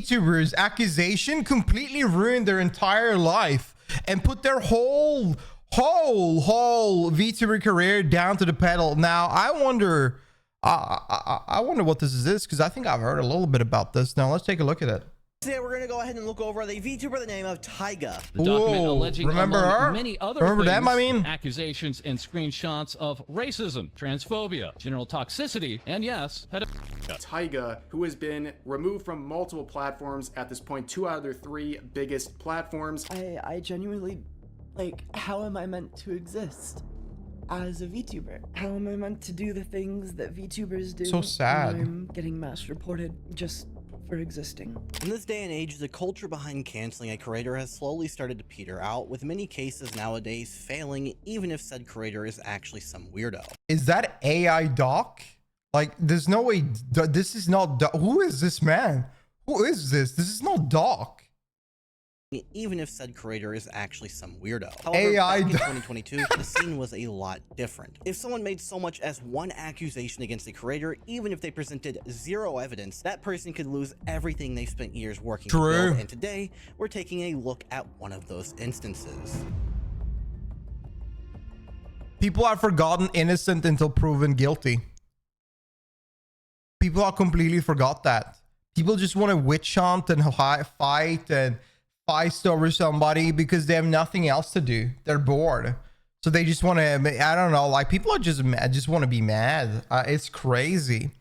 VTubers accusation completely ruined their entire life and put their whole VTuber career down to the pedal. Now I wonder what this is, because I think I've heard a little bit about this. Now let's take a look at it. Today we're going to go ahead and look over the VTuber by the name of Taiga. The document alleging remember her? many other Remember things, them, I mean? accusations and screenshots of racism, transphobia, general toxicity, and yes, Taiga, who has been removed from multiple platforms at this point, 2 out of their 3 biggest platforms. I genuinely, like, how am I meant to exist as a VTuber? How am I meant to do the things that VTubers do? So sad. When I'm getting mass reported just for existing. In this day and age, the culture behind canceling a creator has slowly started to peter out, with many cases nowadays failing even if said creator is actually some weirdo. Is that AI Doc? Like, there's no way. This is not Doc. Who is this man? Who is this? This is not Doc. Even if said creator is actually some weirdo. AI However, back in 2022, the scene was a lot different. If someone made so much as one accusation against a creator, even if they presented 0 evidence, that person could lose everything they've spent years working to build. And today, we're taking a look at one of those instances. People are forgotten innocent until proven guilty. People are completely forgot that. People just want to witch hunt and fight and feist over somebody because they have nothing else to do. They're bored, so they just want to, I don't know, like, people are just mad, just want to be mad. It's crazy.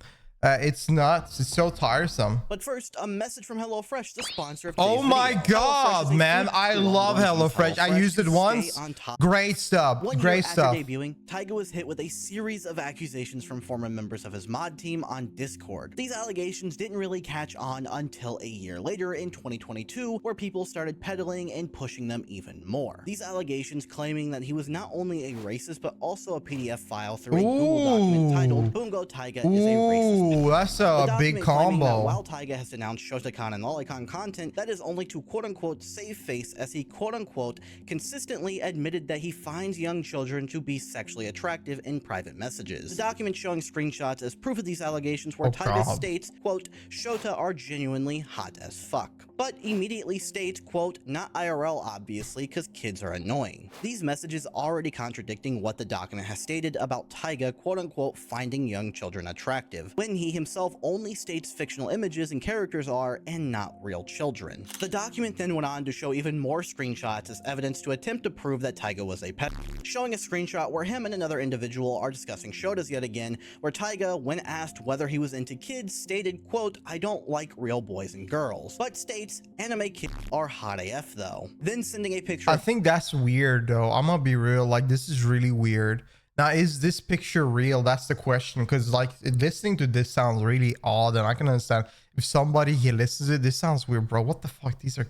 It's nuts. It's so tiresome. But first, a message from HelloFresh, the sponsor of Oh today's my video. God, man. I love HelloFresh. I used it once. Great stuff. Great stuff. After debuting, Taiga was hit with a series of accusations from former members of his mod team on Discord. These allegations didn't really catch on until a year later in 2022, where people started peddling and pushing them even more. These allegations claiming that he was not only a racist, but also a PDF file through a Google document titled Bungo Taiga is a racist. Ooh, that's a big combo. While Taiga has denounced Shotakon and Lolicon content, that is only to quote-unquote save face, as he quote-unquote consistently admitted that he finds young children to be sexually attractive in private messages. The document showing screenshots as proof of these allegations, where Taiga states, quote, Shota are genuinely hot as fuck, but immediately states, quote, not IRL obviously, because kids are annoying. These messages already contradicting what the document has stated about Taiga quote-unquote finding young children attractive, when he himself only states fictional images and characters are, and not real children. The document then went on to show even more screenshots as evidence to attempt to prove that Taiga was a pet, showing a screenshot where him and another individual are discussing Shotas yet again, where Taiga, when asked whether he was into kids, stated, quote, I don't like real boys and girls, but states anime kids are hot AF though. Then sending a picture. I think that's weird though. I'm gonna be real, like, this is really weird. Now, is this picture real? That's the question, because, like, listening to this sounds really odd, and I can understand if somebody here listens to it, this sounds weird, bro. What the fuck? These are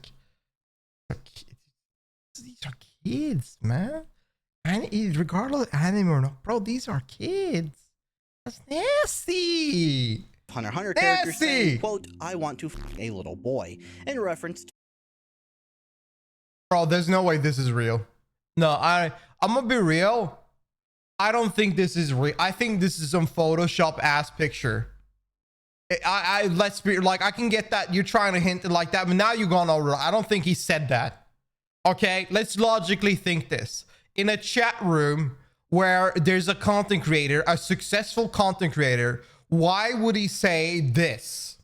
kids, man. And regardless of anime or not, bro, these are kids. That's nasty. Hunter x Hunter character saying, quote, I want to f a little boy, in reference to. Bro, there's no way this is real. No, I'm gonna be real. I don't think this is real. I think this is some Photoshop ass picture. Let's be like, I can get that you're trying to hint it like that, but now you're going over. I don't think he said that. Okay, let's logically think this. In a chat room where there's a content creator, a successful content creator, why would he say this?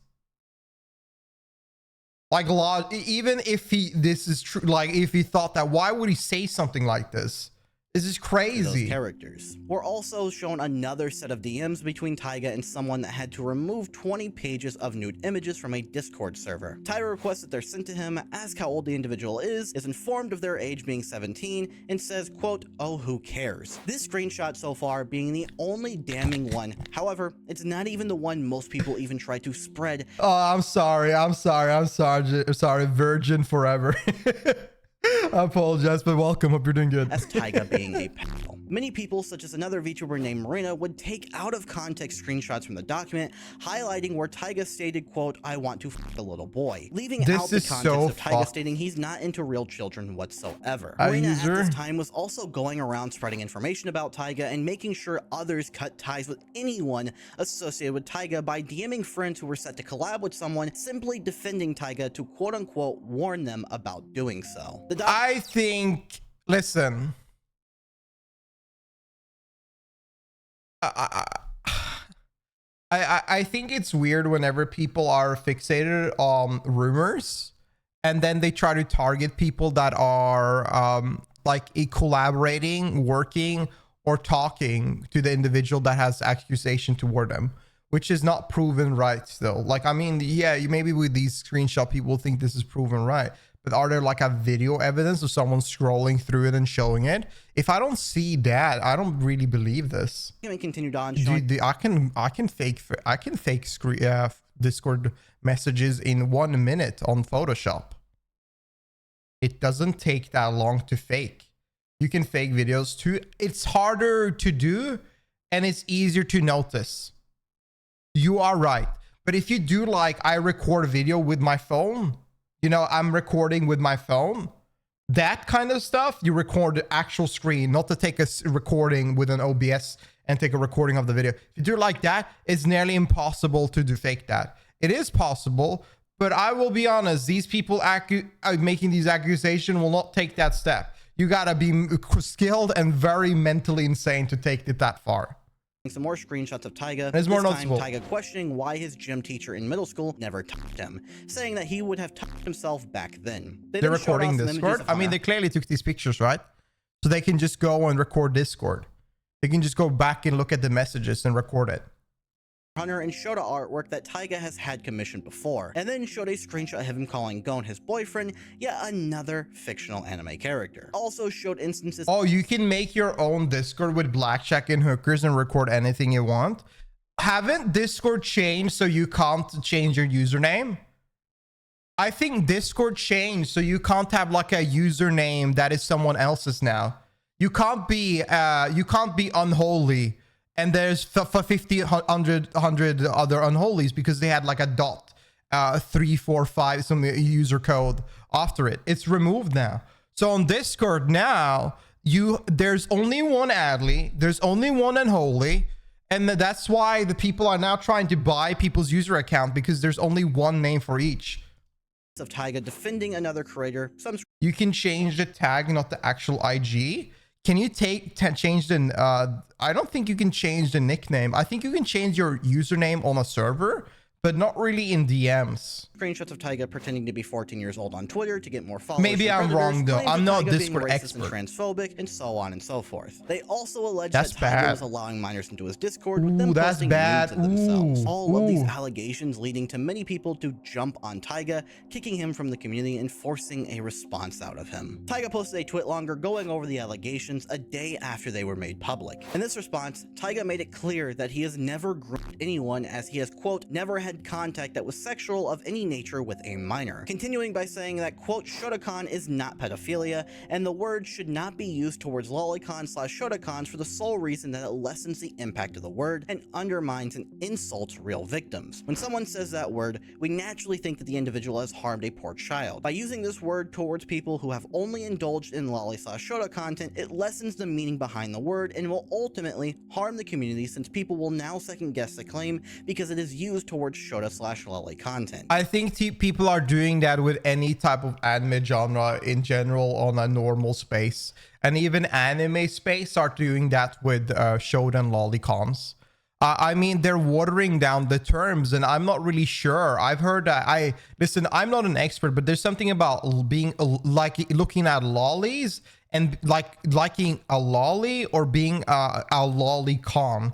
Like, even if this is true, like, if he thought that, why would he say something like this? This is crazy. Those characters. We're also shown another set of DMs between Taiga and someone that had to remove 20 pages of nude images from a Discord server. Taiga requests that they're sent to him, asks how old the individual is informed of their age being 17, and says, quote, oh, who cares? This screenshot so far being the only damning one. However, it's not even the one most people even try to spread. Oh, I'm sorry. Virgin forever. I apologize, but welcome. Hope you're doing good. As Taiga being a pedophile. Many people, such as another VTuber named Marina, would take out of context screenshots from the document, highlighting where Taiga stated, quote, "I want to f a little boy," leaving This out the is context so of Taiga fucked. stating he's not into real children whatsoever. A Marina at this user? time was also going around spreading information about Taiga and making sure others cut ties with anyone associated with Taiga by DMing friends who were set to collab with someone, simply defending Taiga to quote-unquote warn them about doing so. I think, listen, I think it's weird whenever people are fixated on rumors and then they try to target people that are like collaborating, working, or talking to the individual that has accusation toward them, which is not proven right still. Like, I mean, yeah, you maybe with these screenshot people think this is proven right, but are there like a video evidence of someone scrolling through it and showing it? If I don't see that, I don't really believe this. Continued on, Dude, I can fake Discord messages in 1 minute on Photoshop. It doesn't take that long to fake. You can fake videos too. It's harder to do and it's easier to notice. You are right. But if you do, like, I record a video with my phone, you know, I'm recording with my phone, that kind of stuff, you record the actual screen, not to take a recording with an OBS and take a recording of the video. If you do it like that, it's nearly impossible to do fake that. It is possible, but I will be honest, these people making these accusations will not take that step. You gotta be skilled and very mentally insane to take it that far. Some more screenshots of Taiga. It's more this noticeable. time, Taiga questioning why his gym teacher in middle school never touched him, saying that he would have touched himself back then. They're recording Discord. I mean, they clearly took these pictures, right? So they can just go and record Discord. They can just go back and look at the messages and record it. Hunter and showed artwork that Taiga has had commissioned before, and then showed a screenshot of him calling Gon his boyfriend, yet another fictional anime character. Also showed instances— Oh, you can make your own Discord with blackjack and hookers and record anything you want. Haven't Discord changed so you can't change your username? I think Discord changed so you can't have like a username that is someone else's now. You can't be unholy. And there's 50, 100 other unholies because they had like a dot, 345, some user code after it. It's removed now. So on Discord now, there's only one Adley, there's only one unholy, and that's why the people are now trying to buy people's user account because there's only one name for each. of Taiga defending another creator. You can change the tag, not the actual IG. Can you change the I don't think you can change the nickname. I think you can change your username on a server, but not really in DMs. Screenshots of Taiga pretending to be 14 years old on Twitter to get more followers. Maybe I'm wrong though. I'm not a Discord expert. And transphobic, and so on and so forth. They also allege that Taiga was allowing minors into his Discord, with Ooh, them that's posting bad. memes of themselves. Ooh, All of these ooh. allegations leading to many people to jump on Taiga, kicking him from the community and forcing a response out of him. Taiga posted a tweet longer going over the allegations a day after they were made public. In this response, Taiga made it clear that he has never groomed anyone, as he has, quote, never had contact that was sexual of any nature with a minor. Continuing by saying that, quote, Shotokan is not pedophilia, and the word should not be used towards lolicon/Shotokans for the sole reason that it lessens the impact of the word and undermines and insults real victims. When someone says that word, we naturally think that the individual has harmed a poor child. By using this word towards people who have only indulged in loli/Shoto content, it lessens the meaning behind the word and will ultimately harm the community, since people will now second guess the claim because it is used towards Shota/loli content. I think people are doing that with any type of anime genre in general on a normal space, and even anime space are doing that with Shota and lolicons. I mean, they're watering down the terms, and I'm not really sure. I've heard that listen, I'm not an expert, but there's something about being like looking at lollies and liking a lolly or being a lolicon.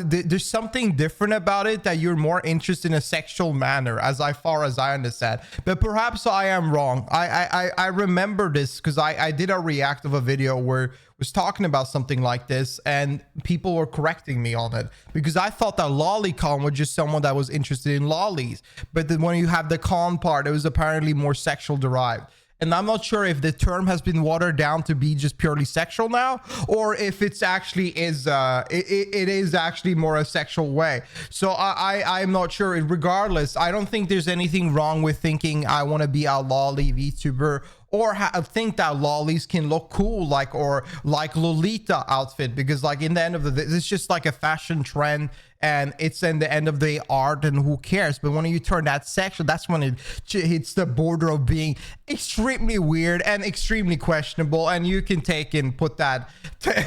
There's something different about it, that you're more interested in a sexual manner, as far as I understand. But perhaps I am wrong. I remember this because I did a react of a video where I was talking about something like this, and people were correcting me on it because I thought that lolicon was just someone that was interested in lollies. But then when you have the con part, it was apparently more sexual derived. And I'm not sure if the term has been watered down to be just purely sexual now, or if it's actually it is actually more a sexual way. So I'm not sure. Regardless, I don't think there's anything wrong with thinking I want to be a lolly VTuber, or think that lollies can look cool, like Lolita outfit, because like in the end of the day, it's just like a fashion trend, and it's in the end of the art, and who cares? But when you turn that sexual, that's when it hits the border of being extremely weird and extremely questionable. And you can take and put that,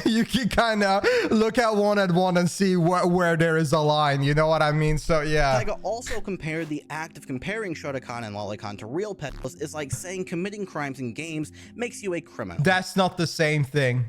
you can kind of look at one and see where there is a line, you know what I mean? So yeah. Taiga also compared the act of comparing Shotokan and Lolicon to real pedos is like saying committing crimes in games makes you a criminal. That's not the same thing.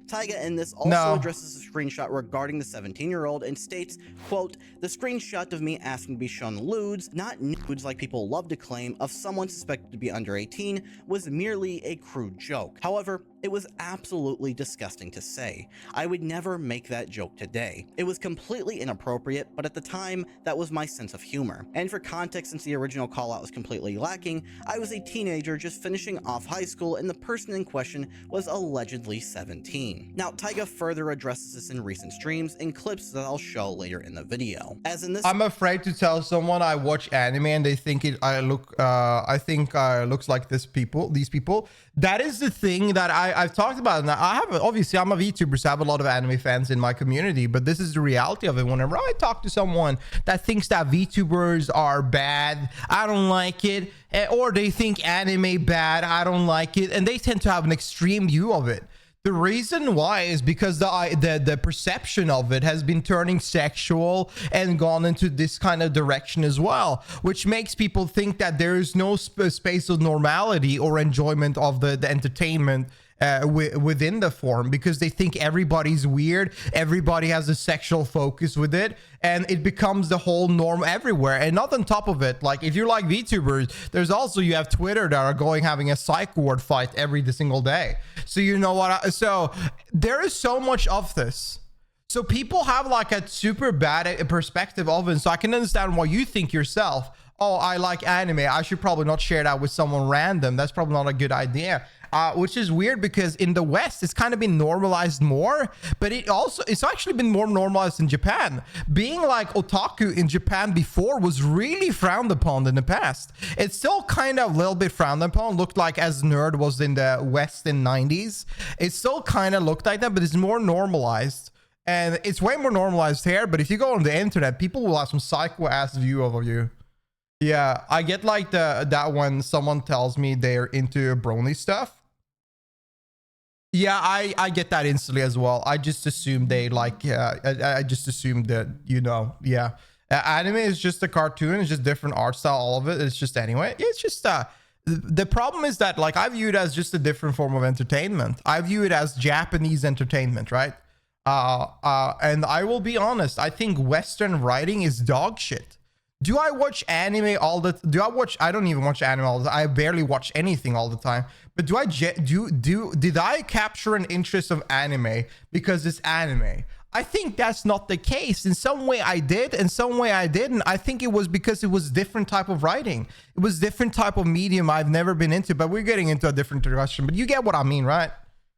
Taiga in this also addresses a screenshot regarding the 17-year-old and states, quote, "The screenshot of me asking to be shown lewds, not nudes like people love to claim, of someone suspected to be under 18 was merely a crude joke. However, it was absolutely disgusting to say. I would never make that joke today. It was completely inappropriate, but at the time, that was my sense of humor. And for context, since the original call out was completely lacking, I was a teenager just finishing off high school and the person in question was allegedly 17. Now, Taiga further addresses this in recent streams and clips that I'll show later in the video. As in this— I'm afraid to tell someone I watch anime and they think I think looks like these people. That is the thing that I've talked about. Now, obviously I'm a VTuber, so I have a lot of anime fans in my community, but this is the reality of it. Whenever I talk to someone that thinks that VTubers are bad, I don't like it, or they think anime bad, I don't like it, and they tend to have an extreme view of it. The reason why is because the perception of it has been turning sexual and gone into this kind of direction as well, which makes people think that there is no space of normality or enjoyment of the entertainment within the form, because they think everybody's weird, everybody has a sexual focus with it, and it becomes the whole norm everywhere. And not on top of it, like if you like VTubers, there's also, you have Twitter that are having a psych ward fight every single day. So you know what, so there is so much of this. So people have like a super bad perspective of it. So I can understand why you think yourself, oh, I like anime, I should probably not share that with someone random. That's probably not a good idea. Which is weird, because in the West, it's kind of been normalized more, but it's actually been more normalized in Japan. Being like otaku in Japan before was really frowned upon in the past. It's still kind of a little bit frowned upon, looked like as nerd was in the West in 90s. It still kind of looked like that, but it's more normalized. And it's way more normalized here, but if you go on the internet, people will have some psycho-ass view of you. Yeah, I get like that when someone tells me they're into brony stuff. Yeah, I get that instantly as well. I just assume they like, I just assume that, you know, yeah. Anime is just a cartoon. It's just different art style, all of it. It's just anyway. It's just, the problem is that like I view it as just a different form of entertainment. I view it as Japanese entertainment, right? And I will be honest, I think Western writing is dog shit. Do I watch anime all the I don't even watch anime all the time. I barely watch anything all the time. But did I capture an interest of anime because it's anime? I think that's not the case. In some way I did, in some way I didn't. I think it was because it was different type of writing. It was different type of medium I've never been into, but we're getting into a different discussion. But you get what I mean, right?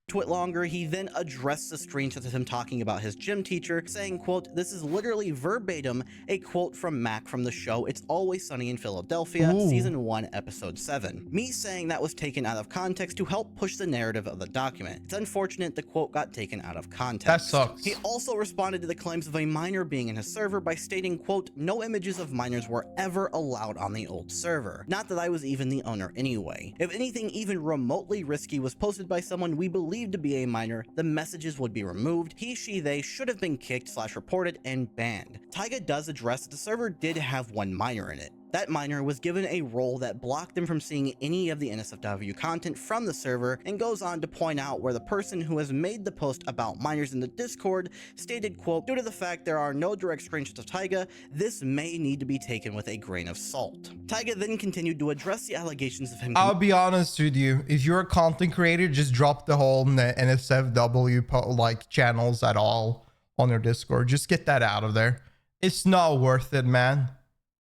To it longer, he then addressed the screenshot of him talking about his gym teacher, saying, quote, "This is literally verbatim a quote from Mac from the show It's Always Sunny in Philadelphia, Season 1, Episode 7. Me saying that was taken out of context to help push the narrative of the document. It's unfortunate the quote got taken out of context." That sucks. He also responded to the claims of a minor being in his server by stating, quote, "No images of minors were ever allowed on the old server. Not that I was even the owner anyway. If anything even remotely risky was posted by someone we believed to be a minor, the messages would be removed. He, she, they should have been kicked/reported and banned." Taiga does address that the server did have one minor in it. That minor was given a role that blocked them from seeing any of the NSFW content from the server, and goes on to point out where the person who has made the post about minors in the Discord stated, quote, "Due to the fact there are no direct screenshots of Taiga, this may need to be taken with a grain of salt." Taiga then continued to address the allegations of him— I'll be honest with you. If you're a content creator, just drop the whole NSFW like channels at all on your Discord. Just get that out of there. It's not worth it, man.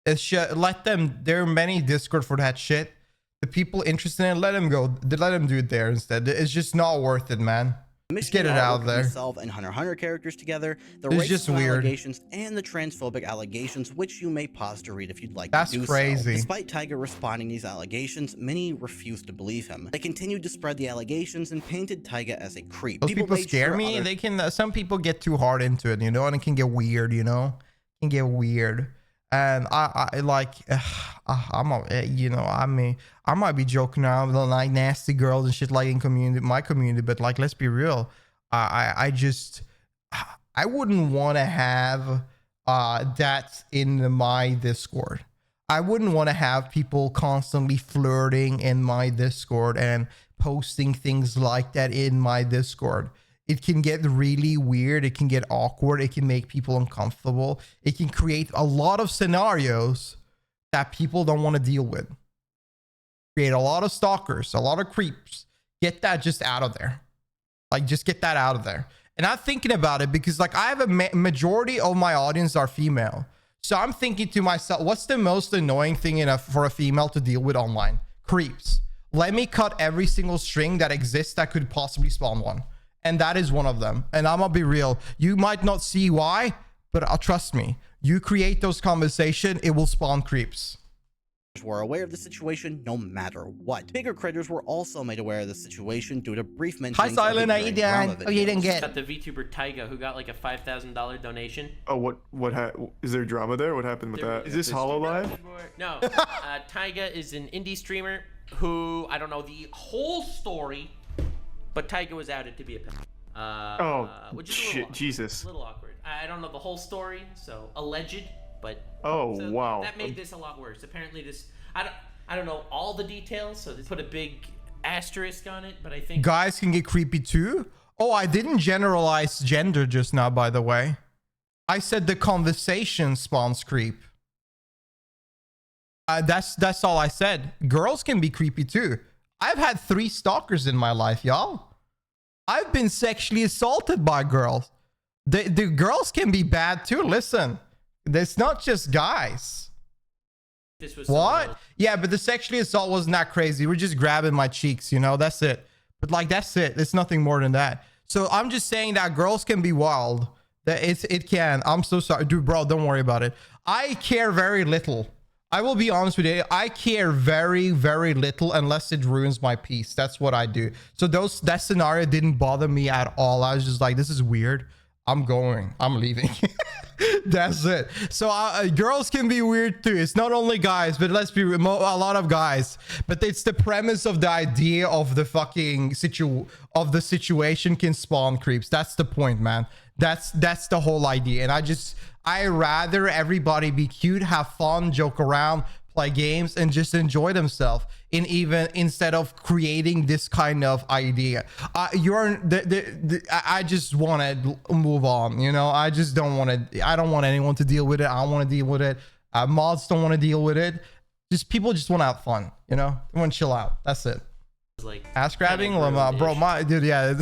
It's let them. There are many Discord for that shit. The people interested in it, let them go. Let them do it there instead. It's just not worth it, man. Just get it out of there. Himself and Hunter x Hunter characters together, the It's just racism weird. allegations and the transphobic allegations, which you may pause to read if you'd like That's to do crazy. so. Despite Taiga responding to these allegations, many refused to believe him. They continued to spread the allegations and painted Taiga as a creep. Those people made scare sure me. other- They can. Some people get too hard into it, you know, and it can get weird. You know, it can get weird. And I like, I'm a, you know, I mean, I might be joking around with like nasty girls and shit like in my community, but like, let's be real. I just, I wouldn't want to have that in my Discord. I wouldn't want to have people constantly flirting in my Discord and posting things like that in my Discord. It can get really weird. It can get awkward. It can make people uncomfortable. It can create a lot of scenarios that people don't want to deal with. Create a lot of stalkers, a lot of creeps. Get that just out of there. Like, just get that out of there. And I'm thinking about it because, like, I have a majority of my audience are female. So I'm thinking to myself, what's the most annoying thing for a female to deal with online? Creeps. Let me cut every single string that exists that could possibly spawn one. And that is one of them. And I'm gonna be real. You might not see why, but trust me. You create those conversations, it will spawn creeps. Were aware of the situation no matter what. Bigger creators were also made aware of the situation due to brief mentions. Hi Silent, how you doing? Oh, you didn't get. Got the VTuber Taiga who got like a $5,000 donation. Oh, is there drama there? What happened with that? Is this HoloLive? No, Taiga is an indie streamer who, I don't know the whole story, but Taiga was outed to be a pimp. Which is shit, Jesus. A little awkward. I don't know the whole story, so alleged, but oh wow, that made this a lot worse. Apparently this, I don't know all the details, so they put a big asterisk on it, but I think guys can get creepy too. Oh, I didn't generalize gender just now, by the way. I said the conversation spawns creep. That's all I said. Girls can be creepy too. I've had 3 stalkers in my life, y'all. I've been sexually assaulted by girls. The girls can be bad too. Listen, it's not just guys. this was What? Yeah, but the sexually assault wasn't that crazy. We're just grabbing my cheeks, you know, that's it. But like, that's it. It's nothing more than that. So I'm just saying that girls can be wild. That it can. I'm so sorry. Dude, bro, don't worry about it. I care very little. I will be honest with you. I care very, very little unless it ruins my peace. That's what I do. So that scenario didn't bother me at all. I was just like, this is weird. I'm going. I'm leaving. That's it. So girls can be weird too. It's not only guys, but let's be real, a lot of guys. But it's the premise of the idea of the fucking situation can spawn creeps. That's the point, man. That's the whole idea. And I rather everybody be cute, have fun, joke around, play games, and just enjoy themselves. Instead of creating this kind of idea, I just want to move on. You know, I just don't want to. I don't want anyone to deal with it. I don't want to deal with it. Mods don't want to deal with it. People just want to have fun. You know, they want to chill out. That's it. like Ass grabbing, kinda bro. grown-ish. Dude, yeah.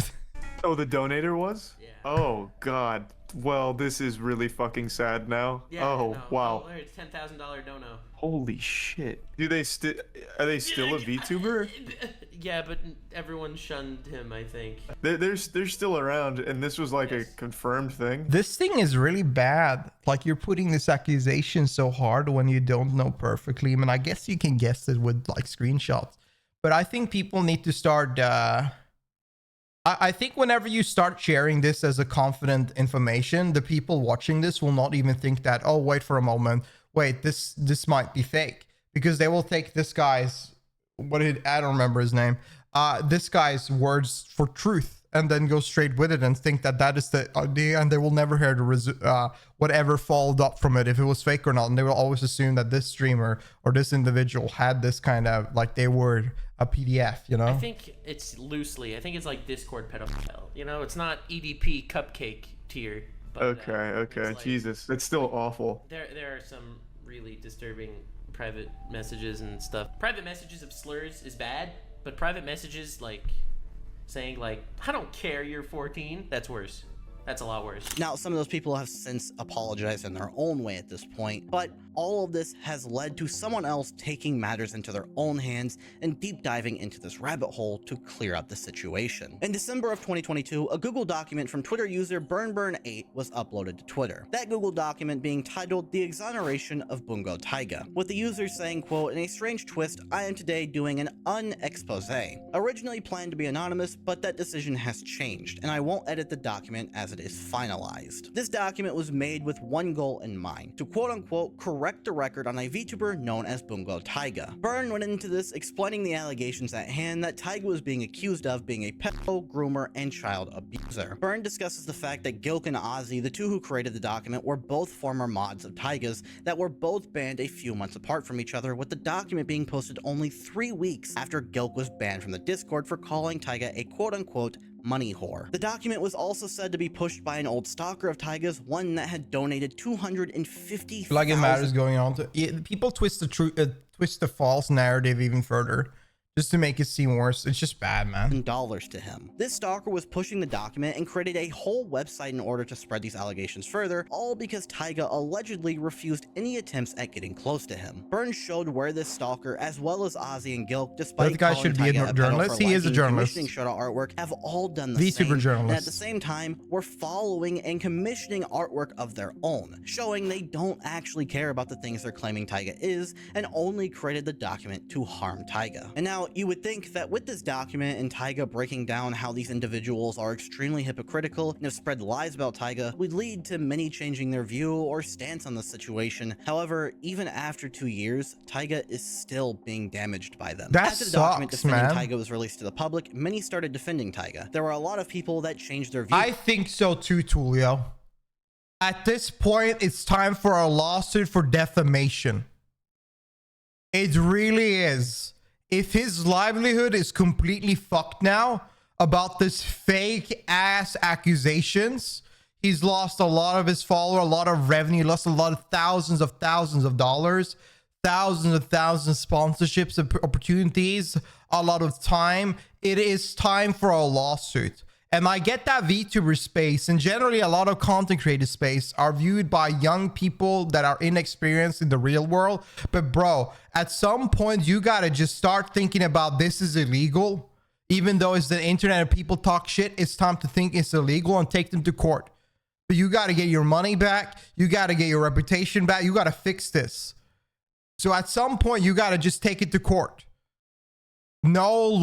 Oh, the donator was? Yeah. Oh god. Well, this is really fucking sad now. Yeah, oh no, wow. Oh, it's $10,000 dono. Holy shit. Are they still a VTuber? Yeah, but everyone shunned him, I think. They're still around, and this was like a confirmed thing. This thing is really bad. Like, you're putting this accusation so hard when you don't know perfectly. I mean, I guess you can guess it with like screenshots, but I think people need to start. I think whenever you start sharing this as a confident information, the people watching this will not even think that, oh, wait for a moment. Wait, this might be fake, because they will take this guy's, I don't remember his name, this guy's words for truth, and then go straight with it and think that is the idea, and they will never hear the whatever followed up from it, if it was fake or not, and they will always assume that this streamer or this individual had this kind of, like, they were a PDF, you know? I think it's loosely. I think it's like Discord pedophile. You know, it's not EDP cupcake tier. But, Okay. it's like, Jesus, that's still awful. There are some really disturbing private messages and stuff. Private messages of slurs is bad, but private messages like saying like, I don't care you're 14, that's worse. That's a lot worse. Now, some of those people have since apologized in their own way at this point, but all of this has led to someone else taking matters into their own hands and deep diving into this rabbit hole to clear out the situation. In December of 2022, a Google document from Twitter user BurnBurn8 was uploaded to Twitter. That Google document being titled The Exoneration of Bungo Taiga, with the user saying, quote, "In a strange twist, I am today doing an unexpose. Originally planned to be anonymous, but that decision has changed, and I won't edit the document as it is finalized." This document was made with one goal in mind, to quote-unquote correct the record on a VTuber known as Bungo Taiga. Burn went into this explaining the allegations at hand that Taiga was being accused of being a pedo, groomer, and child abuser. Burn discusses the fact that Gilk and Ozzy, the two who created the document, were both former mods of Taiga's that were both banned a few months apart from each other, with the document being posted only 3 weeks after Gilk was banned from the Discord for calling Taiga a quote-unquote money whore. The document was also said to be pushed by an old stalker of Taiga's, one that had donated $250,000. Like it matters going on to people twist the truth, twist the false narrative even further, just to make it seem worse. It's just bad, man. Dollars to him. This stalker was pushing the document and created a whole website in order to spread these allegations further, all because Taiga allegedly refused any attempts at getting close to him. Burns showed where this stalker, as well as Ozzy and Gilk, despite the guy calling should be Taiga a journalist. He is a journalist. Commissioning shout-out artwork, have all done the VTuber same, journalist. and at the same time were following and commissioning artwork of their own, showing they don't actually care about the things they're claiming Taiga is, and only created the document to harm Taiga. And now you would think that with this document and Taiga breaking down how these individuals are extremely hypocritical and have spread lies about Taiga would lead to many changing their view or stance on the situation. However, even after 2 years, Taiga is still being damaged by them. That After the document sucks, defending man. Taiga was released to the public, many started defending Taiga. There were a lot of people that changed their view. I think so too, Tulio. At this point, it's time for a lawsuit for defamation. It really is. If his livelihood is completely fucked now about this fake ass accusations, he's lost a lot of his follower, a lot of revenue, lost a lot of thousands of dollars, thousands of sponsorships, opportunities, a lot of time. It is time for a lawsuit. And I get that VTuber space and generally a lot of content creator space are viewed by young people that are inexperienced in the real world. But bro, at some point you gotta just start thinking about this is illegal. Even though it's the internet and people talk shit, it's time to think it's illegal and take them to court. But you gotta get your money back. You gotta get your reputation back. You gotta fix this. So at some point you gotta just take it to court. No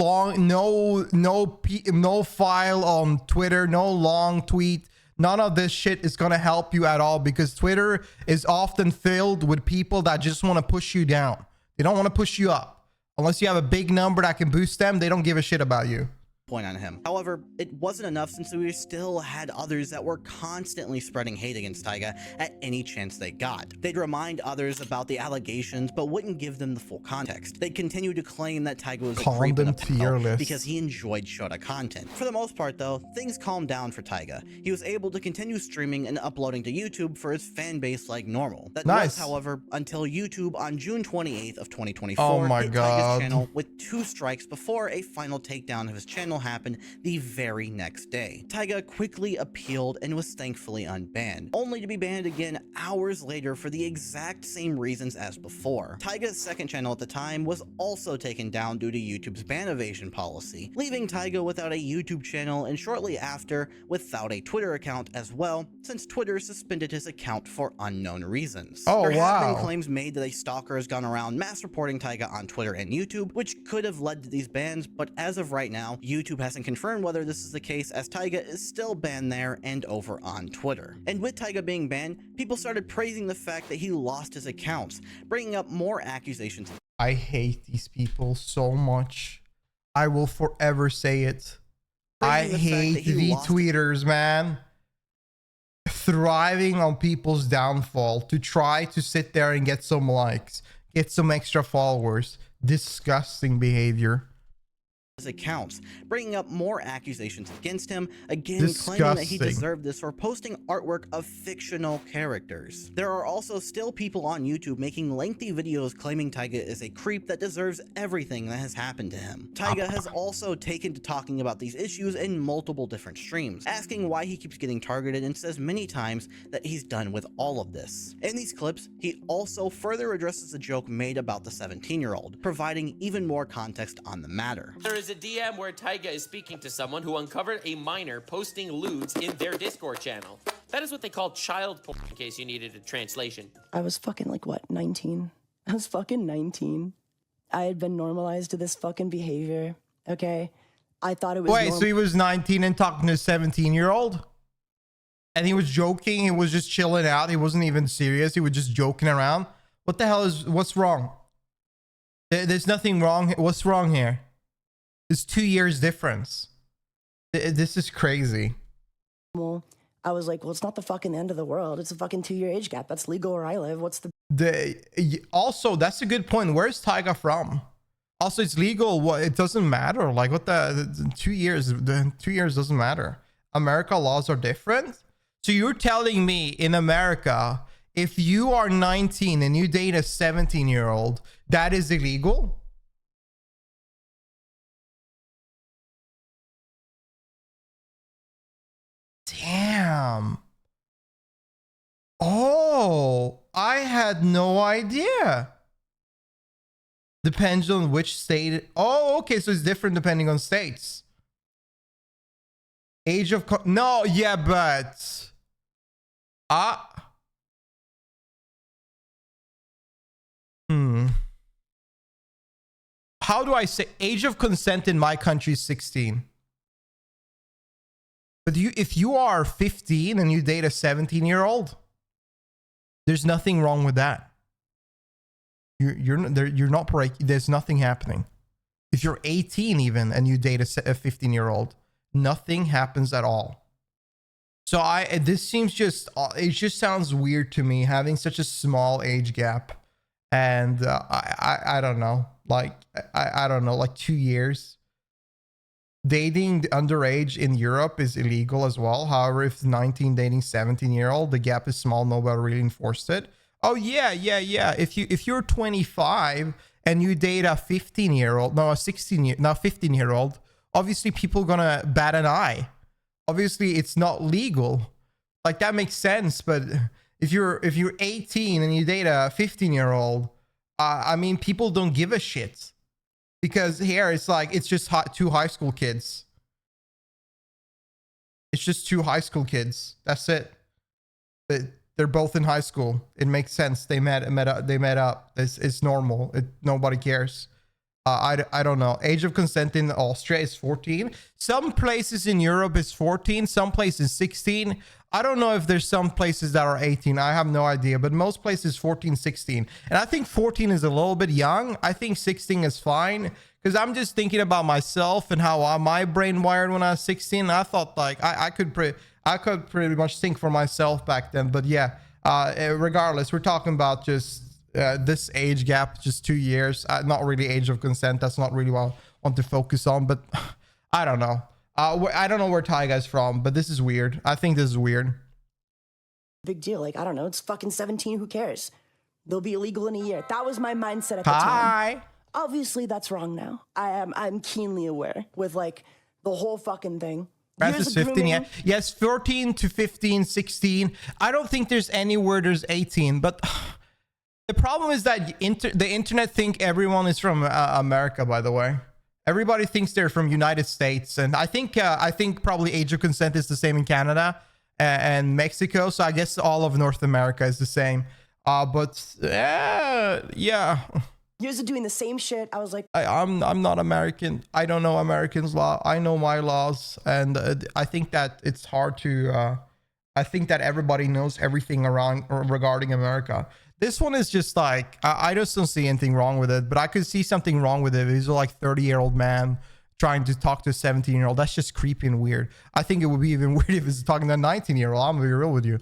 file on Twitter, no long tweet. None of this shit is gonna help you at all because Twitter is often filled with people that just want to push you down. They don't want to push you up. Unless you have a big number that can boost them, they don't give a shit about you. Point on him. However, it wasn't enough since we still had others that were constantly spreading hate against Taiga at any chance they got. They'd remind others about the allegations but wouldn't give them the full context. They'd continue to claim that Taiga was a creep and a pedo because he enjoyed Shota content. For the most part though, things calmed down for Taiga. He was able to continue streaming and uploading to YouTube for his fan base like normal. That was, however, until YouTube on June 28th of 2024 hit Taiga's channel with 2 strikes before a final takedown of his channel happened the very next day. Taiga quickly appealed and was thankfully unbanned, only to be banned again hours later for the exact same reasons as before. Taiga's second channel at the time was also taken down due to YouTube's ban evasion policy, leaving Taiga without a YouTube channel and shortly after without a Twitter account as well, since Twitter suspended his account for unknown reasons. There have been claims made that a stalker has gone around mass reporting Taiga on Twitter and YouTube, which could have led to these bans, but as of right now, YouTube hasn't confirmed whether this is the case, as Taiga is still banned there and over on Twitter. And with Taiga being banned, people started praising the fact that he lost his accounts, bringing up more accusations. I hate these people so much. I will forever say it. I hate the tweeters, man. Thriving on people's downfall to try to sit there and get some likes, get some extra followers. Disgusting behavior. his accounts, bringing up more accusations against him, again claiming that he deserved this for posting artwork of fictional characters. There are also still people on YouTube making lengthy videos claiming Taiga is a creep that deserves everything that has happened to him. Taiga has also taken to talking about these issues in multiple different streams, asking why he keeps getting targeted, and says many times that he's done with all of this. In these clips, he also further addresses a joke made about the 17-year-old, providing even more context on the matter. There is a DM where Taiga is speaking to someone who uncovered a minor posting lewds in their Discord channel. That is what they call child porn, in case you needed a translation. I was fucking like, what, 19? I was fucking 19. I had been normalized to this fucking behavior, okay? I thought it was Wait, so he was 19 and talking to a 17-year-old? And he was joking, he was just chilling out, he wasn't even serious, he was just joking around? What the hell what's wrong? There's nothing wrong. What's wrong here? It's 2 years difference. This is crazy. Well, I was like, well, it's not the fucking end of the world. It's a fucking 2-year age gap. That's legal where I live. What's the... Also, that's a good point. Where's Taiga from? Also, it's legal. What? It doesn't matter. Like, what the 2 years? The 2 years doesn't matter. America laws are different. So you're telling me in America, if you are 19 and you date a 17-year-old, that is illegal? Damn. Oh, I had no idea. Depends on which state. Oh, okay. So it's different depending on states. Age of... No, yeah, but... How do I say age of consent in my country is 16? But if you are 15 and you date a 17-year-old, there's nothing wrong with that. You're not breaking. There's nothing happening. If you're 18 even and you date a 15-year-old, nothing happens at all. So this seems just, it just sounds weird to me having such a small age gap. And I don't know, like, I don't know, like 2 years. Dating underage in Europe is illegal as well. However, if 19 dating 17-year-old, the gap is small. Nobody really enforced it. Oh yeah. If you're 25 and you date a 15-year-old, no, a 15-year-old, obviously people gonna bat an eye. Obviously, it's not legal. Like, that makes sense. But if you're 18 and you date a 15-year-old, I mean, people don't give a shit. Because here, it's like, it's just two high school kids. It's just two high school kids. That's it. They're both in high school. It makes sense. They met up. It's normal. Nobody cares. I don't know. Age of consent in Austria is 14. Some places in Europe is 14. Some places 16. I don't know if there's some places that are 18. I have no idea. But most places 14, 16. And I think 14 is a little bit young. I think 16 is fine. Because I'm just thinking about myself and how my brain wired when I was 16. I thought, like, I could pretty much think for myself back then. But yeah, regardless, we're talking about just this age gap, just 2 years. Not really age of consent. That's not really what I want to focus on. But I don't know. I don't know where Taiga's from, but this is weird. I think this is weird. Big deal. Like, I don't know. It's fucking 17. Who cares? They'll be illegal in a year. That was my mindset at the time. Obviously, that's wrong now. I'm keenly aware with, like, the whole fucking thing. That's 15, yeah. Yes, 14 to 15, 16. I don't think there's anywhere there's 18, but the problem is that the internet think everyone is from America, by the way. Everybody thinks they're from United States, and I think probably age of consent is the same in Canada and Mexico, so I guess all of North America is the same. But yeah. Years of doing the same shit. I was like, I'm not American. I don't know Americans' law. I know my laws, and I think that it's hard to. I think that everybody knows everything regarding America. This one is just like, I just don't see anything wrong with it, but I could see something wrong with it. He's like 30-year-old man trying to talk to a 17-year-old. That's just creepy and weird. I think it would be even weird if he's talking to a 19-year-old. I'm gonna be real with you.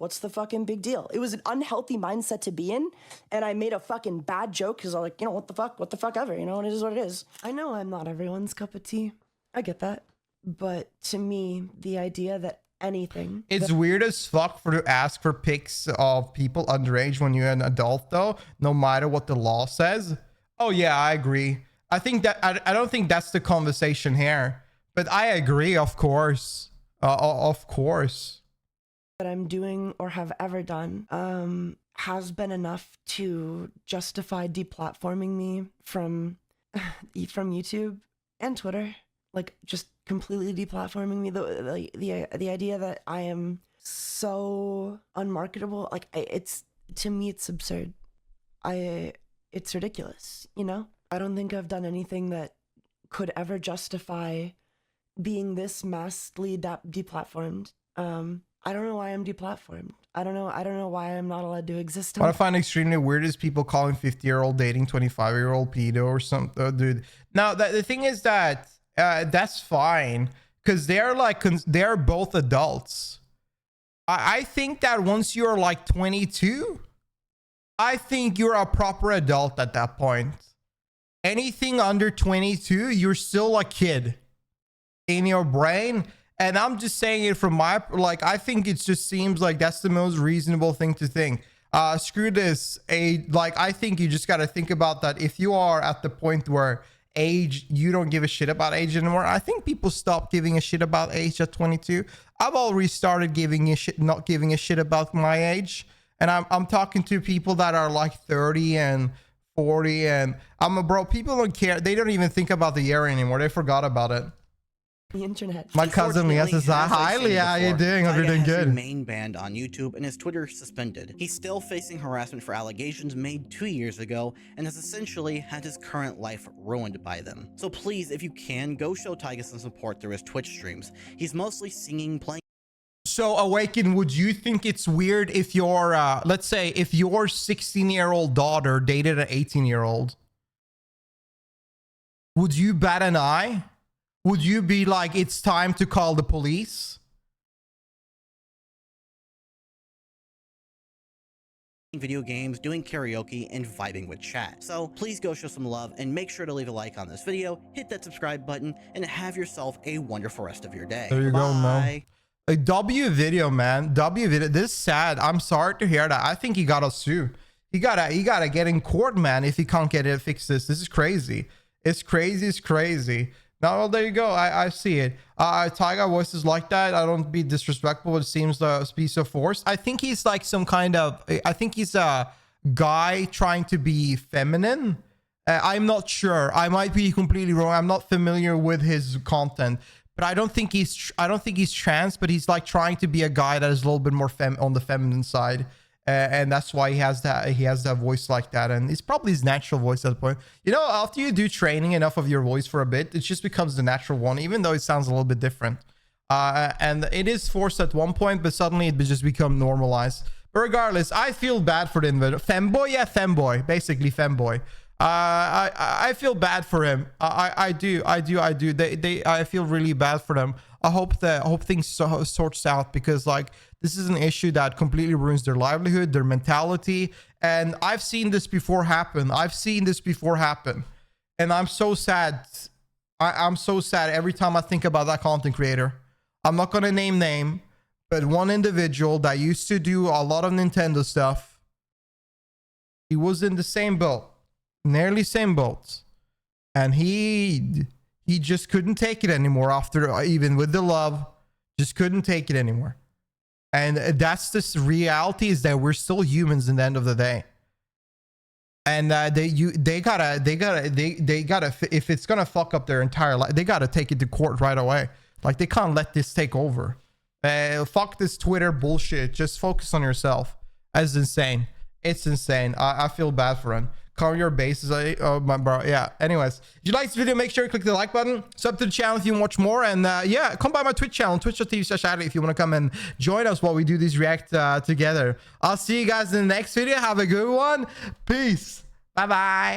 what's the fucking big deal? It was an unhealthy mindset to be in, and I made a fucking bad joke because I'm like, you know, what the fuck ever, you know, and it is what it is. I know I'm not everyone's cup of tea. I get that. But to me, the idea that anything... It's weird as fuck to ask for pics of people underage when you're an adult, though, no matter what the law says. Oh, yeah, I agree. I think that... I don't think that's the conversation here. But I agree, of course. Of course. That I'm doing or have ever done has been enough to justify deplatforming me from YouTube and Twitter. Like, just completely deplatforming me. The idea that I am so unmarketable, like, to me it's absurd. It's ridiculous, you know? I don't think I've done anything that could ever justify being this massively deplatformed. I don't know why I'm deplatformed. I don't know why I'm not allowed to exist. What I find extremely weird is people calling 50-year-old dating 25-year-old pedo or something, dude. Now, the thing is that that's fine because they're both adults. I think that once you're like 22, I think you're a proper adult at that point. Anything under 22, you're still a kid in your brain. And I'm just saying it from my, like, I think it just seems like that's the most reasonable thing to think. Screw this age. Like, I think you just got to think about that. If you are at the point where age, you don't give a shit about age anymore. I think people stop giving a shit about age at 22. I've already started not giving a shit about my age. And I'm talking to people that are like 30 and 40. And bro, people don't care. They don't even think about the year anymore. They forgot about it. The internet. My cousin Leah says, hi Leah, how you doing? Hope you're doing good. Remained banned on YouTube and his Twitter suspended. He's still facing harassment for allegations made 2 years ago and has essentially had his current life ruined by them. So please, if you can, go show Taiga some support through his Twitch streams. He's mostly singing, playing. So Awaken, would you think it's weird if your, let's say, if your 16-year-old daughter dated an 18-year-old? Would you bat an eye? Would you be like, it's time to call the police? Video games, doing karaoke, and vibing with chat. So please go show some love and make sure to leave a like on this video, hit that subscribe button, and have yourself a wonderful rest of your day. There you go, man. A W video, man. W video. This is sad. I'm sorry to hear that. I think he gotta sue. He gotta get in court, man, if he can't get it fix this. This is crazy. It's crazy. It's crazy. Now, well, there you go. I see it. Taiga voices like that. I don't be disrespectful, but it seems to be so forced. I think he's like some kind of, I think he's a guy trying to be feminine. I'm not sure. I might be completely wrong. I'm not familiar with his content, but I don't think he's trans, but he's like trying to be a guy that is a little bit more on the feminine side. And that's why he has that voice like that, and it's probably his natural voice at the point. You know, after you do training enough of your voice for a bit, it just becomes the natural one, even though it sounds a little bit different. And it is forced at one point, but suddenly it just become normalized. But regardless, I feel bad for the individual. Femboy, yeah, femboy, basically femboy. I feel bad for him. I do. I feel really bad for them. I hope things sorts out, because like this is an issue that completely ruins their livelihood, their mentality, and I've seen this before happen. And I'm so sad. I'm so sad every time I think about that content creator. I'm not gonna name, but one individual that used to do a lot of Nintendo stuff. He was in the same boat, nearly same boat, and he just couldn't take it anymore after, even with the love, just couldn't take it anymore. And that's this reality, is that we're still humans in the end of the day. And they gotta, if it's gonna fuck up their entire life, they gotta take it to court right away. Like, they can't let this take over. Fuck this Twitter bullshit. Just focus on yourself. That's insane. It's insane. I feel bad for him. Cover your bases. Oh my bro. Yeah. Anyways, if you like this video, make sure you click the like button. Sub to the channel if you want to watch more. And yeah, come by my Twitch channel, twitch.tv/Adley, if you want to come and join us while we do these react together. I'll see you guys in the next video. Have a good one. Peace. Bye bye.